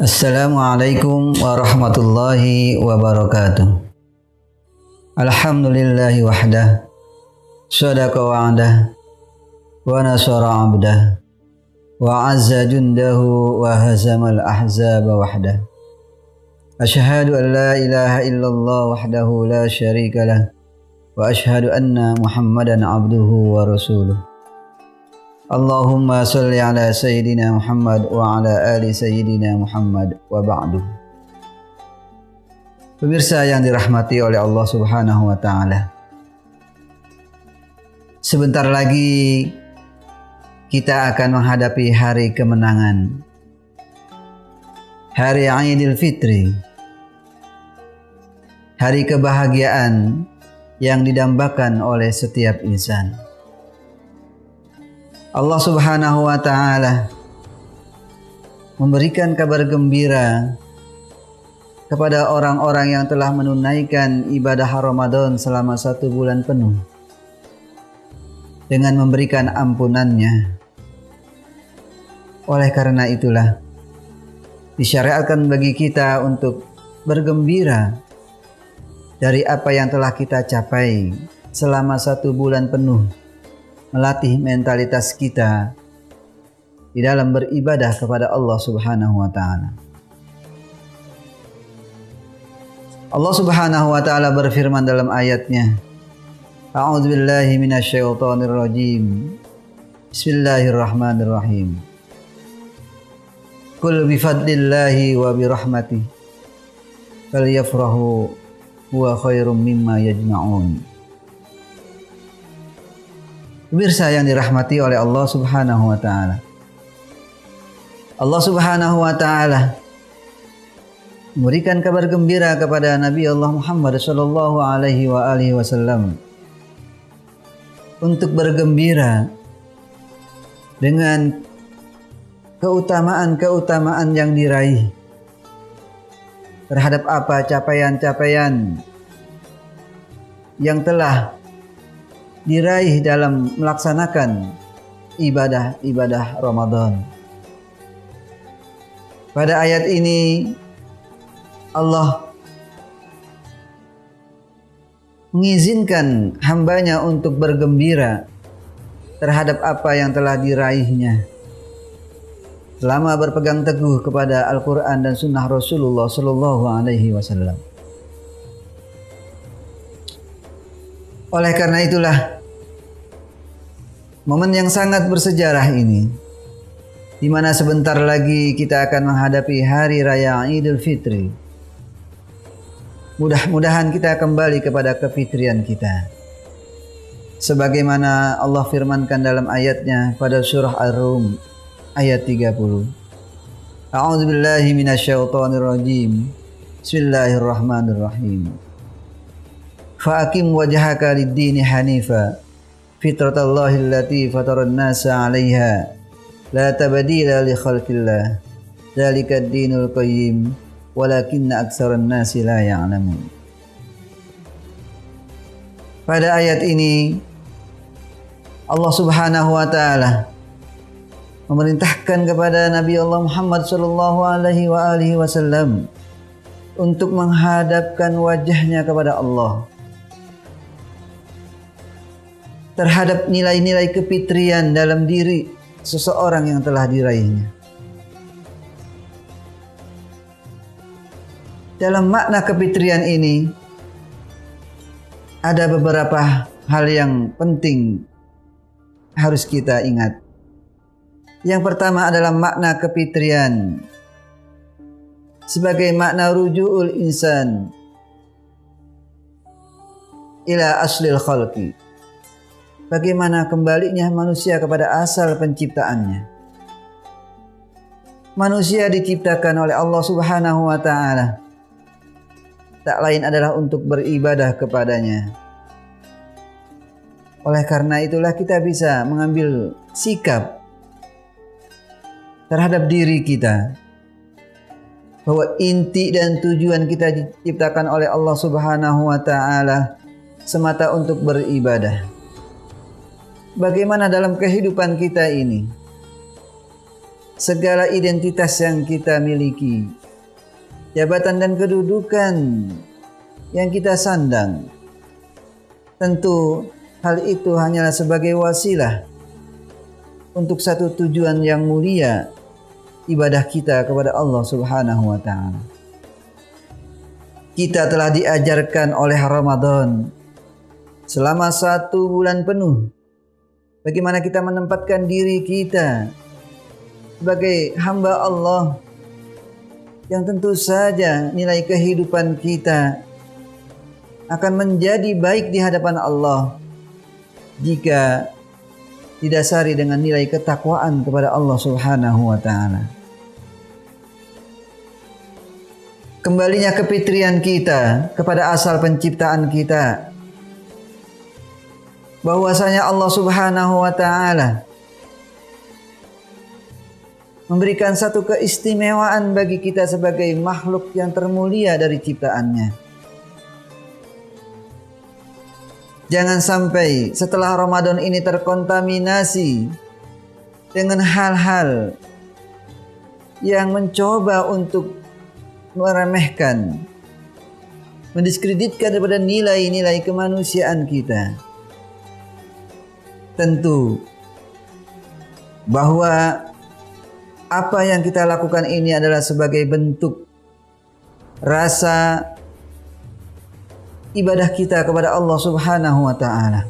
Assalamualaikum warahmatullahi wabarakatuh. Alhamdulillahi wahdah, sadaqa wa'adah, wa nasara abdah, wa azza jundahu wa hazamal ahzaba wahdah. Ashhadu an la ilaha illallah wahdahu la syarika lah, wa ashhadu anna Muhammadan abduhu wa rasuluh. Allahumma salli ala Sayyidina Muhammad wa ala ali Sayyidina Muhammad wa ba'du. Pemirsa yang dirahmati oleh Allah Subhanahu wa Ta'ala, sebentar lagi kita akan menghadapi hari kemenangan, hari Idul Fitri, hari kebahagiaan yang didambakan oleh setiap insan. Allah Subhanahu wa Ta'ala memberikan kabar gembira kepada orang-orang yang telah menunaikan ibadah Ramadan selama 1 bulan penuh dengan memberikan ampunannya. Oleh karena itulah disyariatkan bagi kita untuk bergembira dari apa yang telah kita capai selama 1 bulan penuh, melatih mentalitas kita di dalam beribadah kepada Allah Subhanahu wa Ta'ala. Allah Subhanahu wa Ta'ala berfirman dalam ayatnya, A'udzubillahi minasyaitonirrajim. Bismillahirrahmanirrahim. Qul bifadlillahi wa birahmatihi falyafrahu huwa khairum mimma yajma'un. Pemirsa yang dirahmati oleh Allah Subhanahu wa Ta'ala, Allah Subhanahu wa Ta'ala memberikan kabar gembira kepada Nabi Allah Muhammad sallallahu alaihi wasallam untuk bergembira dengan keutamaan-keutamaan yang diraih terhadap apa capaian-capaian yang telah diraih dalam melaksanakan ibadah-ibadah Ramadan. Pada ayat ini Allah mengizinkan hambanya untuk bergembira terhadap apa yang telah diraihnya selama berpegang teguh kepada Al-Quran dan Sunnah Rasulullah Sallallahu Alaihi Wasallam. Oleh karena itulah momen yang sangat bersejarah ini, di mana sebentar lagi kita akan menghadapi hari raya Idul Fitri. Mudah-mudahan kita kembali kepada kefitrian kita, sebagaimana Allah firmankan dalam ayatnya pada surah Ar-Rum ayat 30. A'udzubillahi minasyaitonirrajim. Bismillahirrahmanirrahim. Fa'akim wajhaka lid-dini hanifa fitratallahi allati fataran nasa 'alaiha la tabdila li khalqillah dzalika ad-dinul qayyim walakinna aktsaran nasi la ya'lamun. Pada ayat ini Allah Subhanahu wa Ta'ala memerintahkan kepada Nabi Allah Muhammad sallallahu alaihi wasallam untuk menghadapkan wajahnya kepada Allah terhadap nilai-nilai kefitrian dalam diri seseorang yang telah diraihnya. Dalam makna kefitrian ini ada beberapa hal yang penting harus kita ingat. Yang pertama adalah makna kefitrian sebagai makna ruju'ul insan ila aslil khalqi. Bagaimana kembalinya manusia kepada asal penciptaannya. Manusia diciptakan oleh Allah Subhanahu wa Ta'ala, tak lain adalah untuk beribadah kepadanya. Oleh karena itulah kita bisa mengambil sikap terhadap diri kita, bahwa inti dan tujuan kita diciptakan oleh Allah Subhanahu wa Ta'ala semata untuk beribadah. Bagaimana dalam kehidupan kita ini segala identitas yang kita miliki, jabatan dan kedudukan yang kita sandang. Tentu hal itu hanyalah sebagai wasilah untuk satu tujuan yang mulia, ibadah kita kepada Allah Subhanahu wa ta'ala. Kita telah diajarkan oleh Ramadan selama 1 bulan penuh bagaimana kita menempatkan diri kita sebagai hamba Allah, yang tentu saja nilai kehidupan kita akan menjadi baik di hadapan Allah jika didasari dengan nilai ketakwaan kepada Allah Subhanahu wa ta'ala. Kembalinya kefitrian kita kepada asal penciptaan kita, bahwasanya Allah Subhanahu wa ta'ala memberikan satu keistimewaan bagi kita sebagai makhluk yang termulia dari ciptaannya. Jangan sampai setelah Ramadan ini terkontaminasi dengan hal-hal yang mencoba untuk meremehkan, mendiskreditkan daripada nilai-nilai kemanusiaan kita. Tentu bahwa apa yang kita lakukan ini adalah sebagai bentuk rasa ibadah kita kepada Allah Subhanahu wa ta'ala.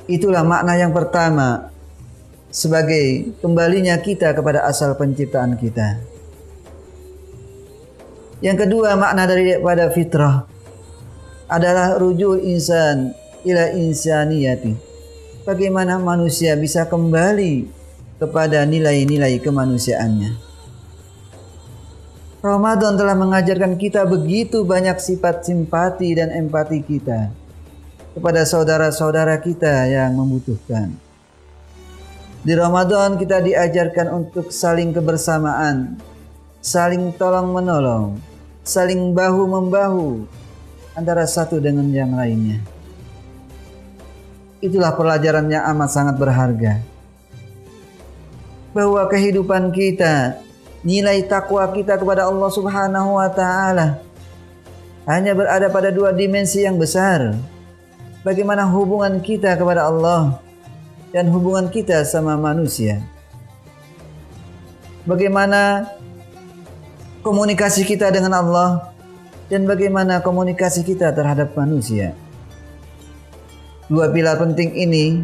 Itulah makna yang pertama sebagai kembalinya kita kepada asal penciptaan kita. Yang kedua, makna daripada fitrah adalah rujul insan ila insaniyati. Bagaimana manusia bisa kembali kepada nilai-nilai kemanusiaannya. Ramadan telah mengajarkan kita begitu banyak sifat simpati dan empati kita kepada saudara-saudara kita yang membutuhkan. Di Ramadan kita diajarkan untuk saling kebersamaan, saling tolong-menolong, saling bahu-membahu antara satu dengan yang lainnya. Itulah pelajaran yang amat sangat berharga, bahwa kehidupan kita, nilai takwa kita kepada Allah Subhanahu wa ta'ala hanya berada pada 2 dimensi yang besar. Bagaimana hubungan kita kepada Allah dan hubungan kita sama manusia. Bagaimana komunikasi kita dengan Allah dan bagaimana komunikasi kita terhadap manusia. 2 pilar penting ini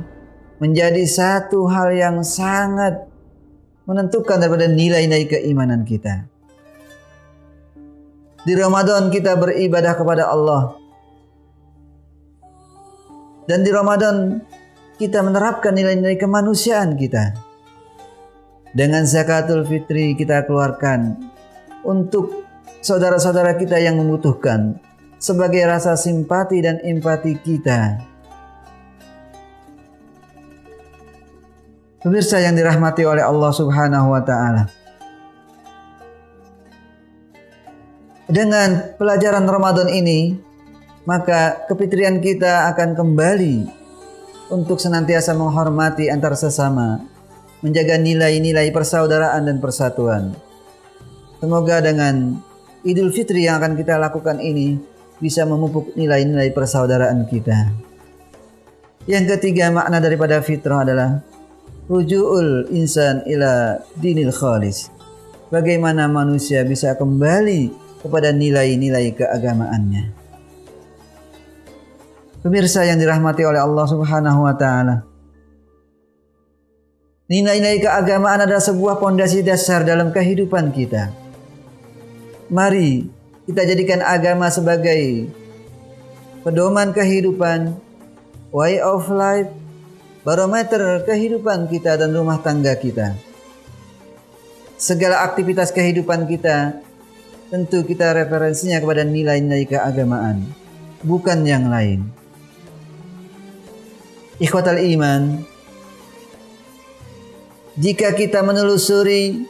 menjadi satu hal yang sangat menentukan daripada nilai-nilai keimanan kita. Di Ramadan kita beribadah kepada Allah, dan di Ramadan kita menerapkan nilai-nilai kemanusiaan kita. Dengan zakatul fitri kita keluarkan untuk saudara-saudara kita yang membutuhkan sebagai rasa simpati dan empati kita. Pemirsa yang dirahmati oleh Allah Subhanahu wa ta'ala, dengan pelajaran Ramadan ini, maka kefitrian kita akan kembali untuk senantiasa menghormati antar sesama, menjaga nilai-nilai persaudaraan dan persatuan. Semoga dengan Idul Fitri yang akan kita lakukan ini bisa memupuk nilai-nilai persaudaraan kita. Yang ketiga, makna daripada fitrah adalah rujuul insan ila dinil khalis. Bagaimana manusia bisa kembali kepada nilai-nilai keagamaannya. Pemirsa yang dirahmati oleh Allah Subhanahu wa ta'ala, nilai-nilai keagamaan adalah sebuah pondasi dasar dalam kehidupan kita. Mari kita jadikan agama sebagai pedoman kehidupan, way of life, barometer kehidupan kita dan rumah tangga kita. Segala aktivitas kehidupan kita, tentu kita referensinya kepada nilai-nilai keagamaan, bukan yang lain. Ikhwatal iman, jika kita menelusuri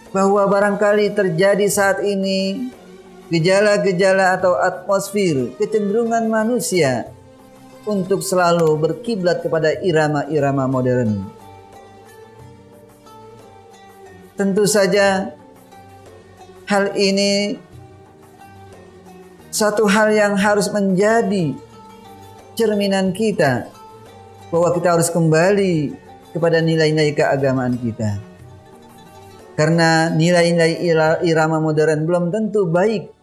bahwa barangkali terjadi saat ini gejala-gejala atau atmosfer kecenderungan manusia untuk selalu berkiblat kepada irama-irama modern, Tentu saja hal ini satu hal yang harus menjadi cerminan kita, bahwa kita harus kembali kepada nilai-nilai keagamaan kita. Karena nilai-nilai irama modern belum tentu baik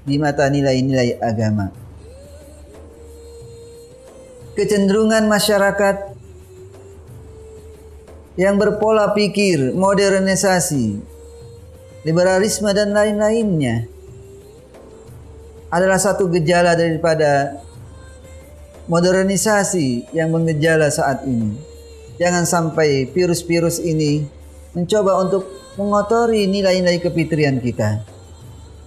di mata nilai-nilai agama. Kecenderungan masyarakat yang berpola pikir modernisasi, liberalisme dan lain-lainnya adalah satu gejala daripada modernisasi yang mengejala saat ini. Jangan sampai virus-virus ini mencoba untuk mengotori nilai-nilai kefitrian kita.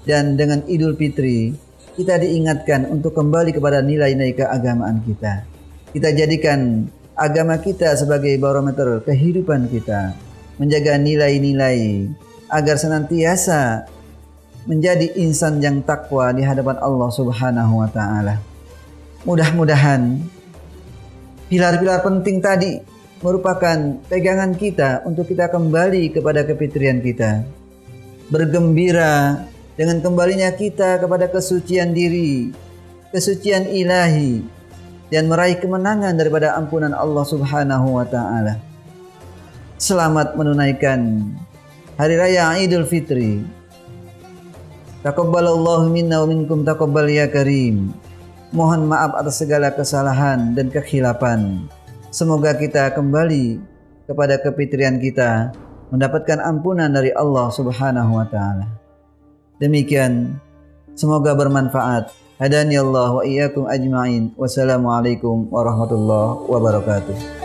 Dan dengan Idul Fitri, kita diingatkan untuk kembali kepada nilai-nilai keagamaan kita. Kita jadikan agama kita sebagai barometer kehidupan kita, menjaga nilai-nilai agar senantiasa menjadi insan yang takwa di hadapan Allah Subhanahu wa taala. Mudah-mudahan pilar-pilar penting tadi merupakan pegangan kita untuk kita kembali kepada kefitrian kita. Bergembira dengan kembalinya kita kepada kesucian diri, kesucian ilahi, dan meraih kemenangan daripada ampunan Allah Subhanahu wa taala. Selamat menunaikan Hari Raya Idul Fitri. Taqabbalallahu minna wa minkum taqabbal ya karim. Mohon maaf atas segala kesalahan dan kekhilafan. Semoga kita kembali kepada kefitrian kita, mendapatkan ampunan dari Allah Subhanahu wa taala. Demikian, semoga bermanfaat. Hadani Allah wa iyyakum ajma'in. Wassalamualaikum warahmatullahi wabarakatuh.